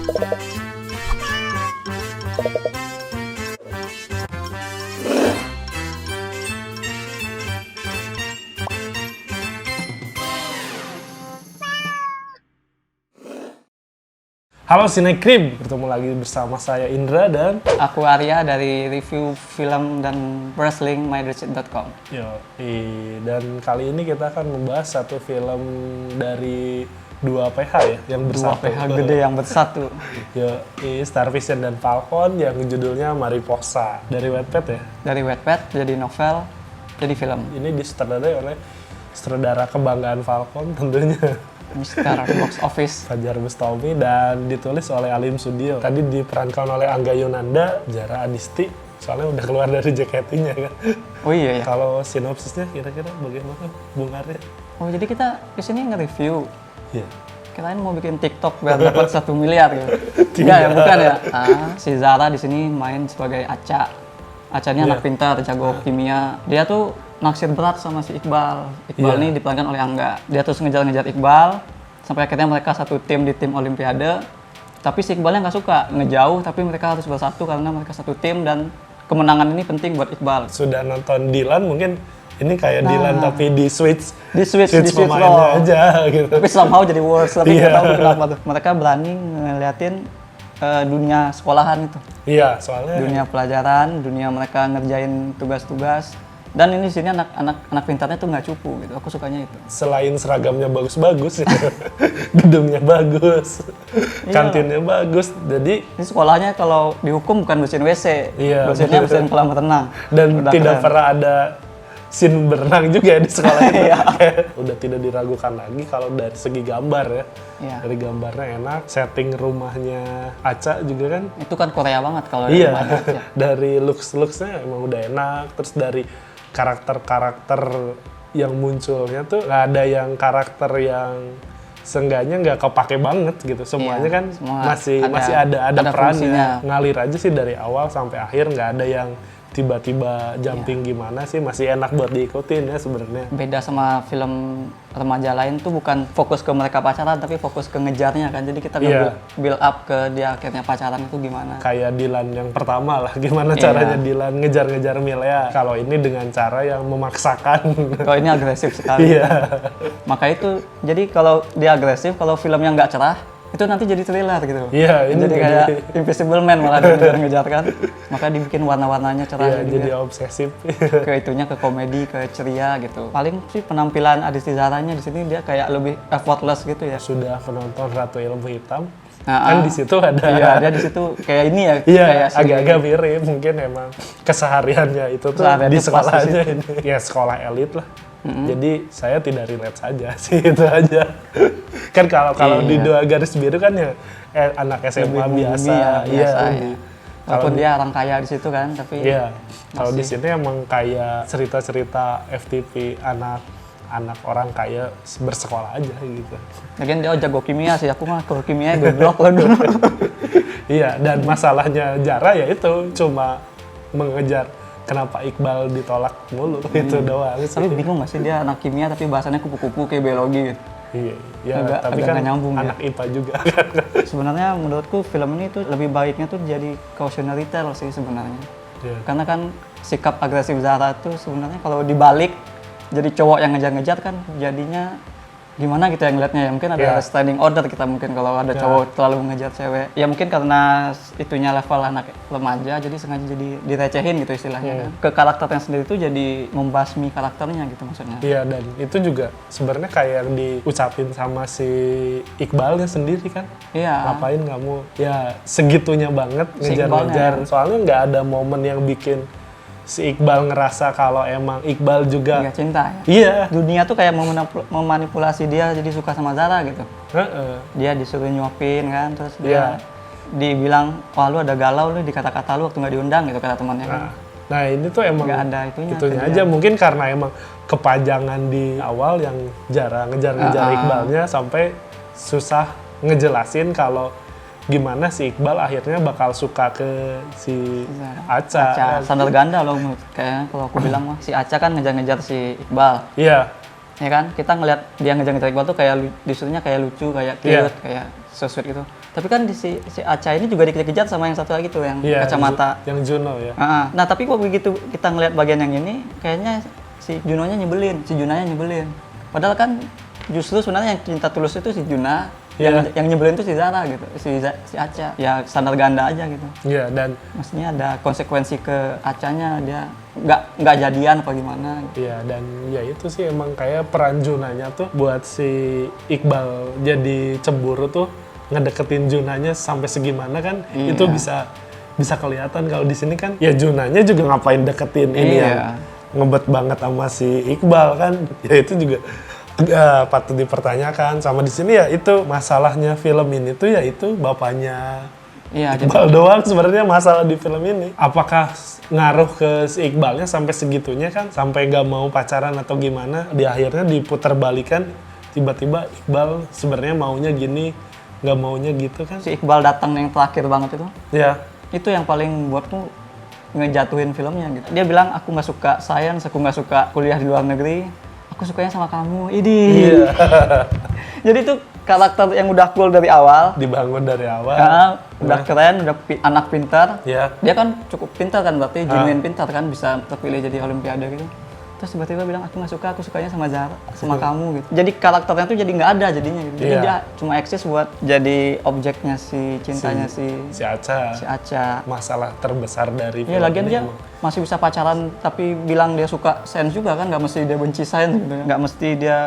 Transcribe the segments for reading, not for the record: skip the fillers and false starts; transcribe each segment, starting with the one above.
Halo Sinekrim, bertemu lagi bersama saya Indra dan Aku Arya dari review film dan wrestling mydresit.com. dan kali ini kita akan membahas satu film dari dua PH ya, yang bersatu. Dua PH gede yang bersatu. Star Vision dan Falcon yang judulnya Mariposa dari Wattpad ya. Dari Wattpad jadi novel, jadi film. Ini disutradarai oleh sutradara kebanggaan Falcon tentunya. Mr. Box Office. Fajar Bustami dan ditulis oleh Alim Sudio. Tadi diperankan oleh Angga Yunanda, Jara Adisti. Soalnya udah keluar dari JKT-nya kan. Oh iya ya. Kalau sinopsisnya kira-kira bagaimana, Bung Arya? Oh jadi kita kesini nge-review. Iya. Kirain mau bikin TikTok biar dapat 1 miliar gitu. Enggak ya, bukan ya. Si Zara di sini main sebagai Aca. Aca ini anak pintar, jago kimia. Dia tuh naksir berat sama si Iqbal. Iqbal ini diperankan oleh Angga. Dia terus ngejar-ngejar Iqbal sampai akhirnya mereka satu tim di tim Olimpiade. Tapi si Iqbalnya nggak suka ngejauh, tapi mereka harus bersatu karena mereka satu tim dan kemenangan ini penting buat Iqbal. Sudah nonton Dilan mungkin ini kayak Dilan tapi di switch pemainnya loh aja gitu. Tapi somehow jadi worse, tapi nggak tahu kenapa tuh. Mereka berani ngeliatin dunia sekolahan itu. Iya, soalnya Dunia pelajaran, dunia mereka ngerjain tugas-tugas. Dan ini di sini anak pintarnya tuh nggak cupu gitu. Aku sukanya itu. selain seragamnya bagus-bagus ya, gedungnya bagus, kantinnya bagus. Jadi Ini sekolahnya kalau dihukum bukan bersihin WC, Iya, bersihinnya betul. bersihin kolam renang. dan Udah tidak keren. pernah ada scene berenang juga ya di sekolah itu. Iya. Udah tidak diragukan lagi kalau dari segi gambar ya. Iya. Dari gambarnya enak, setting rumahnya Aca juga kan. Itu kan Korea banget kalau Iya, rumahnya Aca. dari looks-looksnya emang udah enak. Terus dari karakter-karakter yang munculnya tuh nggak ada yang karakter yang seenggaknya nggak kepake banget gitu. Semuanya Iya, kan semua masih ada perannya. fungsinya. Ngalir aja sih dari awal sampai akhir, nggak ada yang tiba-tiba jumping gimana sih, masih enak buat diikutin ya sebenarnya. Beda sama film remaja lain tuh bukan fokus ke mereka pacaran tapi fokus ke ngejarnya kan. Jadi kita Iya. build up ke dia akhirnya pacaran itu gimana. Kayak Dilan yang pertama lah, gimana Iya. caranya Dilan ngejar-ngejar Milea. Kalau ini dengan cara yang memaksakan. Kalau ini agresif sekali. Iya. Maka itu jadi kalau dia agresif, kalau filmnya nggak cerah itu nanti jadi thriller gitu. Iya, ini jadi kayak Invisible Man malah ngejar-ngejar kan. Maka dibikin warna-warnanya cerah Iya, gitu jadi ya. obsesif. Ke itunya, ke komedi, ke ceria gitu. Paling sih penampilan Adisti Zaranya di sini dia kayak lebih effortless gitu ya. Sudah penonton Ratu Ilmu Hitam, Nah, kan di situ ada. Iya, dia di situ kayak ini ya. Iya, kayak si- agak-agak mirip mungkin emang kesehariannya itu tuh Keseharian di tuh pas sekolah di aja ini. Ya sekolah elit lah. Jadi saya tidak relate saja sih itu aja. Kan kalau di Iya. dua garis biru kan ya anak SMA Lebih biasa. bumi ya, biasa lebih. ya. Walaupun dia orang kaya di situ kan, tapi Iya. Kalau di sini emang kayak cerita-cerita FTV anak orang kaya bersekolah aja gitu. lagian dia jago kimia sih, aku mah kalau kimia goblok lah dulu. Iya, dan masalahnya Jara ya itu cuma mengejar kenapa Iqbal ditolak mulu itu doang sih. Tapi bingung gak sih dia anak kimia tapi bahasanya kupu-kupu kayak biologi gitu. Iya, ya, tapi agak kan nggak nyambung ya. anak IPA juga kan. Sebenarnya menurutku film ini tuh lebih baiknya tuh jadi cautionary tale sih sebenarnya. Iya. Karena kan sikap agresif Zara tuh sebenarnya kalau dibalik jadi cowok yang ngejar-ngejar kan jadinya gimana gitu ya ngeliatnya ya. Mungkin ada Iya. standing order kita mungkin kalau ada cowok terlalu mengejar cewek. Ya mungkin karena itunya level anak remaja jadi sengaja jadi direcehin gitu istilahnya kan. Ke karakternya sendiri tuh jadi membasmi karakternya gitu maksudnya. Iya, dan itu juga sebenarnya kayak yang diucapin sama si Iqbalnya sendiri kan. Iya. Ngapain kamu ya segitunya banget Si ngejar-ngejar. Iqbalnya. Soalnya nggak ada momen yang bikin si Iqbal ngerasa kalau emang Iqbal juga. Nggak cinta ya. Iya. Dunia tuh kayak memanipulasi dia jadi suka sama Zara gitu. Heeh. Dia disuruh nyuapin kan, terus Iya. dia dibilang, wah lu ada galau lu di kata-kata lu waktu nggak diundang gitu kata temannya kan. Nah ini tuh emang Nggak ada itunya aja mungkin karena emang kepajangan di awal yang jarang ngejar-ngejar Iqbalnya sampai susah ngejelasin kalau gimana si Iqbal akhirnya bakal suka ke si Aca. Sandal ganda loh kayaknya kalau aku bilang mah. Si Aca kan ngejar-ngejar si Iqbal. Iya, Ya kan? Kita ngeliat dia ngejar-ngejar Iqbal tuh kayak disuruhnya kayak lucu, kayak cute, Iya. kayak so sweet gitu. Tapi kan si Acha ini juga dikejar-kejar sama yang satu lagi tuh yang Iya, kacamata. yang Juno ya. Nah, tapi kok begitu kita ngeliat bagian yang ini, kayaknya si Junanya nyebelin. Padahal kan justru sebenarnya yang cinta tulus itu si Juna, Iya. yang nyebelin itu si Zara gitu, si Acha. Ya standar ganda aja gitu. Iya, dan Maksudnya ada konsekuensi ke Achanya, dia nggak jadian apa gimana. iya, dan ya itu sih emang kayak peran Junanya tuh buat si Iqbal jadi cemburu tuh ngedeketin Junanya sampai segimana kan. Iya. Itu bisa kelihatan. Kalau di sini kan ya Junanya juga ngapain deketin ini Iya. yang ngebet banget sama si Iqbal kan. Ya itu juga patut dipertanyakan. Sama di sini ya itu masalahnya film ini tuh ya itu bapaknya Iya, jadi Iqbal doang sebenarnya masalah di film ini. Apakah ngaruh ke si Iqbalnya sampai segitunya kan, sampai nggak mau pacaran atau gimana? Di akhirnya diputar balikan, tiba-tiba Iqbal sebenarnya maunya gini, nggak maunya gitu kan? si Iqbal datang yang terakhir banget Ya, itu yang paling buatku ngejatuhin filmnya gitu. Dia bilang aku nggak suka sains, aku nggak suka kuliah di luar negeri, aku sukanya sama kamu. iya. Jadi itu karakter yang udah cool dari awal. Dibangun dari awal. Udah keren, udah anak pintar. Ya, Dia kan cukup pintar kan, berarti genuine pintar kan, bisa terpilih jadi olimpiade gitu. Terus tiba-tiba bilang aku nggak suka, aku sukanya sama Zara, sama kamu gitu. Jadi karakternya tuh jadi nggak ada jadinya gitu. Jadi Iya. dia cuma eksis buat jadi objeknya si cintanya si Acha. Acha. Masalah terbesar dari Iya, film lagian ini dia emang. masih bisa pacaran tapi bilang dia suka sains juga kan, nggak mesti dia benci sains gitu kan. Nggak mesti dia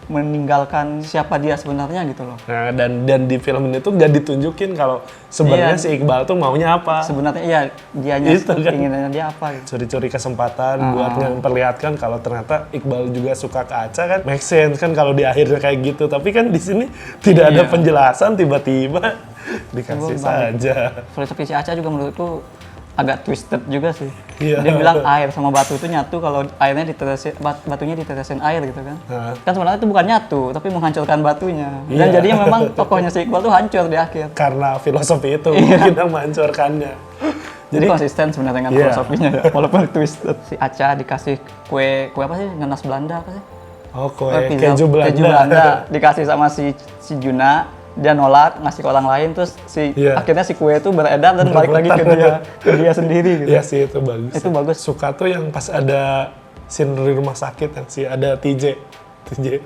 meninggalkan siapa dia sebenarnya gitu loh. Nah, dan di film ini tuh nggak ditunjukin kalau sebenarnya Iya. si Iqbal tuh maunya apa. Sebenarnya iya, dianya Itu kan. keinginannya dia apa gitu. Curi-curi kesempatan buat memperlihatkan kalau ternyata Iqbal juga suka ke Acha kan, make sense kan kalau di akhirnya kayak gitu. Tapi kan di sini tidak ada Iya. penjelasan, tiba-tiba dikasih Tiba-tiba saja. Filosofi si Acha juga menurutku agak twisted juga sih. Iya. Dia bilang air sama batu itu nyatu kalau airnya ditetesin, batunya ditetesin air gitu kan. Nah. Kan sebenarnya itu bukan nyatu, tapi menghancurkan batunya. Iya. Dan jadinya memang tokohnya si Iqbal tuh hancur di akhir. Karena filosofi itu mungkin yang menghancurkannya. Jadi konsisten sebenarnya dengan Iya. filosofinya ya, walaupun twisted. Si Acha dikasih kue apa sih? Nanas Belanda apa sih? Oh, kue Pizza- keju Belanda. Keju Belanda dikasih sama si Juna, dia nolak ngasih ke orang lain, terus Iya. akhirnya si kue itu beredar dan balik lagi ke dia sendiri gitu. Iya sih, itu bagus. Itu bagus. Suka tuh yang pas ada scene di rumah sakit yang si ada TJ.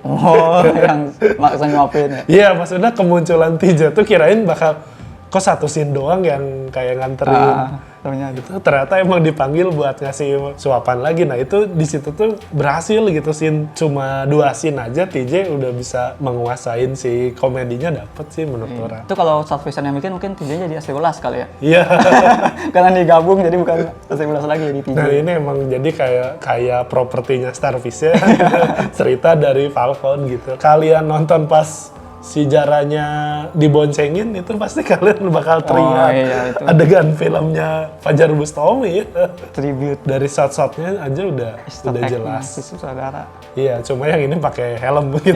Oh, yang maksa nyuapin ya. Iya, maksudnya kemunculan TJ tuh kirain bakal kok satu scene doang yang kayak nganterin. Taunya gitu. Itu ternyata emang dipanggil buat ngasih suapan lagi. Nah itu di situ tuh berhasil gitu, scene cuma 2 scene aja TJ udah bisa menguasain si komedinya, dapet sih menurut orang. Itu kalau Star Vision yang bikin mungkin TJ jadi AC11 kali ya. Iya. Karena digabung jadi bukan AC11 lagi jadi TJ. Nah ini emang jadi kayak propertinya Starfish ya. Cerita dari Falcon gitu. Kalian nonton pas si Jaranya diboncengin itu pasti kalian bakal teriak. iya, itu. Adegan filmnya Fajar Bustami ya. Tribute Dari shot-shotnya aja udah jelas. si saudara. Iya, cuma yang ini pakai helm gitu.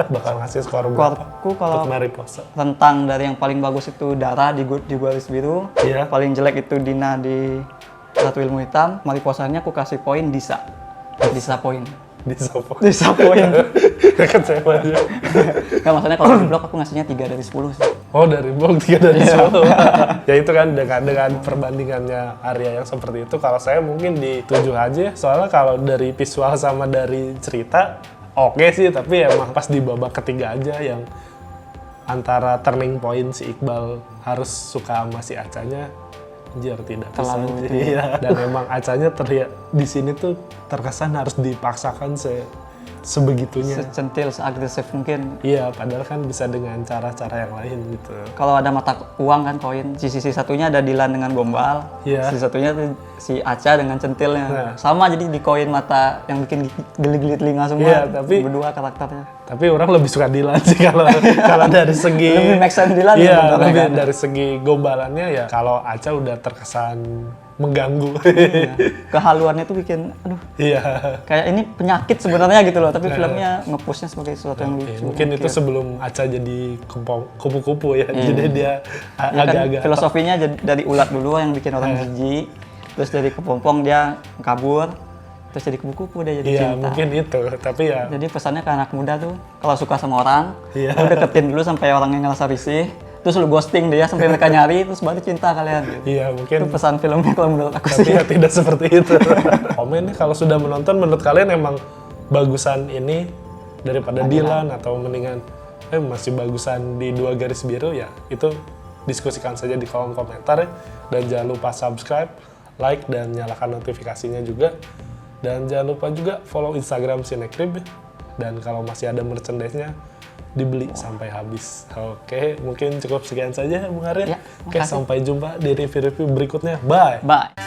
Bakal ngasih skor berapa Skorku kalau untuk Mariposa. tentang dari yang paling bagus itu Dara di Garis Biru, Iya. paling jelek itu Dina di Ratu Ilmu Hitam, Mariposanya aku kasih poin Disa poin. Di Sopo. Disa poin. Kecewa aja. Nggak, maksudnya kalau di blog aku ngasihnya 3 dari 10 sih. Oh, dari blog 3 dari Iya. 10. Ya itu kan dengan perbandingannya Arya yang seperti itu, kalau saya mungkin di 7 aja. Soalnya kalau dari visual sama dari cerita oke sih, tapi emang pas di babak ketiga aja yang antara turning point si Iqbal harus suka sama si Achanya, anjir tidak bisa. Terlalu itu ya. Iya. Dan emang Achanya terlihat di sini tuh terkesan harus dipaksakan sebegitunya. Secentil, seagresif mungkin. Iya, padahal kan bisa dengan cara-cara yang lain gitu. Kalau ada mata uang kan koin, di sisi satunya ada Dilan dengan gombal, Iya. sisi satunya tuh si Acha dengan centilnya. Nah. Sama jadi di koin mata yang bikin geli-geli telinga semua. Iya, tapi- berdua karakternya. Tapi orang lebih suka Dilan sih kalau kalau dari segi Lebih make sense Dilan Iya, sebenarnya lebih kan. dari segi gombalannya ya kalau Acha udah terkesan mengganggu. Iya. Kehaluannya tuh bikin, aduh, Iya. kayak ini penyakit sebenarnya gitu loh. Tapi filmnya nge-pushnya sebagai sesuatu yang Oke, lucu. mungkin itu sebelum Acha jadi kupu-kupu ya. Jadi dia Ya kan, agak-agak filosofinya dari ulat dulu yang bikin orang jijik, terus dari kepompong dia kabur, terus jadi kupu-kupu dia jadi Iya, cinta. mungkin itu. Tapi ya Jadi pesannya ke anak muda tuh, kalau suka sama orang, Iya. lu deketin dulu sampai orangnya ngerasa risih, terus lu ghosting dia sampai mereka nyari, terus baru cinta kalian. Gitu. Iya, Itu mungkin pesan filmnya kalau menurut aku tapi sih. ya tidak seperti itu. Komen nih kalau sudah menonton, menurut kalian emang bagusan ini daripada Dylan atau mendingan masih bagusan di Dua Garis Biru, ya itu diskusikan saja di kolom komentar ya. Dan jangan lupa subscribe, like, dan nyalakan notifikasinya juga. Dan jangan lupa juga follow Instagram Cinecrib ya. Dan kalau masih ada merchandise-nya, dibeli sampai habis. Oke, mungkin cukup sekian saja Bung Arya. Ya, Oke, makasih. sampai jumpa di review-review berikutnya. Bye! Bye.